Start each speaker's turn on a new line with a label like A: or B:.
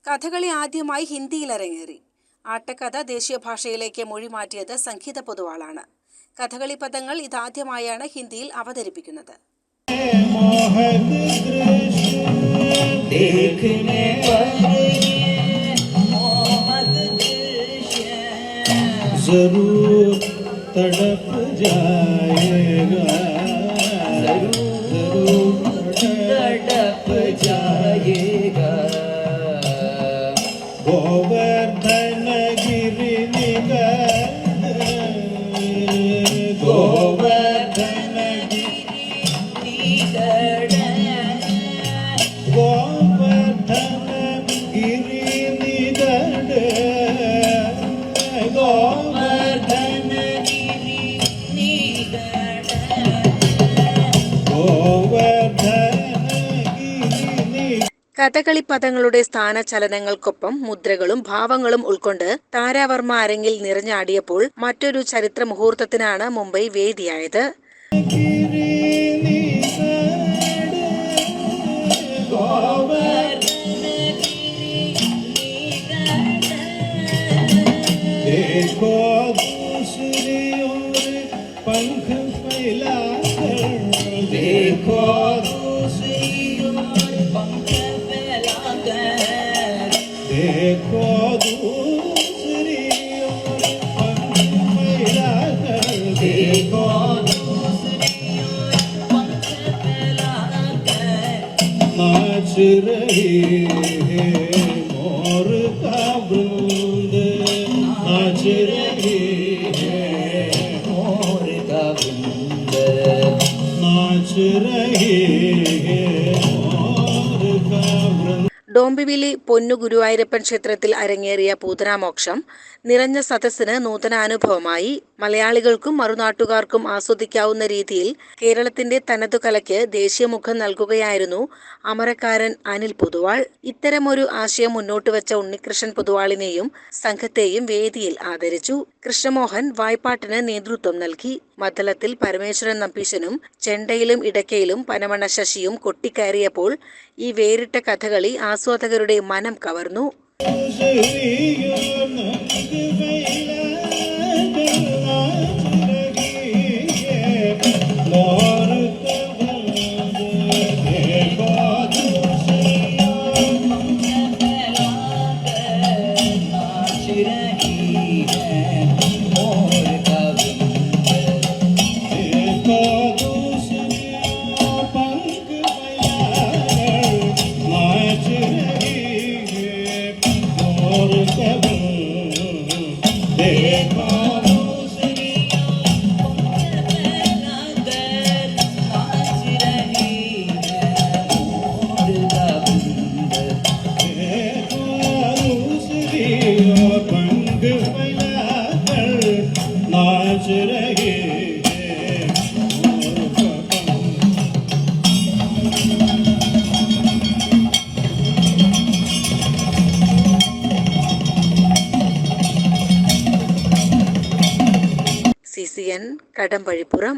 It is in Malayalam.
A: കഥകളി ആദ്യമായി ഹിന്ദിയിൽ അരങ്ങേറി. ആട്ടക്കഥ ദേശീയ ഭാഷയിലേക്ക് മൊഴിമാറ്റിയത് സംഗീത പൊതുവാളാണ്. കഥകളി പദങ്ങൾ ഇതാദ്യമായാണ് ഹിന്ദിയിൽ അവതരിപ്പിക്കുന്നത്.
B: गोवर्धन गिरि निगड गोवर्धन गिरि निगड गोवर्धन गिरि निगड गोवर्धन गिरि निगड गोवर्धन
A: കഥകളി പദങ്ങളുടെ സ്ഥാനചലനങ്ങൾക്കൊപ്പം മുദ്രകളും ഭാവങ്ങളും ഉൾക്കൊണ്ട് താരാവർമ്മ അരങ്ങിൽ നിറഞ്ഞാടിയപ്പോൾ മറ്റൊരു ചരിത്ര മുഹൂർത്തത്തിനാണ് മുംബൈ വേദിയായത്.
B: देखो दूसरी ओर पंख फैलाकर देखो दूसरी ओर पंख फैलाकर नाच रही है मोर का वृंद नाच रही है मोर का वृंद नाच रही है मोर का वृंद.
A: ഡോംബിവിലി പൊന്നു ഗുരുവായൂരപ്പൻ ക്ഷേത്രത്തിൽ അരങ്ങേറിയ പൂതനാമോക്ഷം നിറഞ്ഞ സദസ്സിന് നൂതനാനുഭവമായി. മലയാളികൾക്കും മറുനാട്ടുകാർക്കും ആസ്വദിക്കാവുന്ന രീതിയിൽ കേരളത്തിന്റെ തനതു കലയ്ക്ക് ദേശീയമുഖം നൽകുകയായിരുന്നു അമരക്കാരൻ അനിൽ പൊതുവാൾ. ഇത്തരമൊരു ആശയം മുന്നോട്ട് വെച്ച ഉണ്ണികൃഷ്ണൻ പൊതുവാളിനെയും സംഘത്തെയും വേദിയിൽ ആദരിച്ചു. കൃഷ്ണമോഹൻ വായ്പാട്ടിന് നേതൃത്വം നൽകി. മദ്ദളത്തിൽ പരമേശ്വരൻ നമ്പീശനും ചെണ്ടയിലും ഇടയ്ക്കയിലും പനമണ ശശിയും കൊട്ടിക്കയറിയപ്പോൾ ഈ വേറിട്ട കഥകളി ആസ്വാദകരുടെ മനം കവർന്നു. CCN കടമ്പഴിപ്പുറം.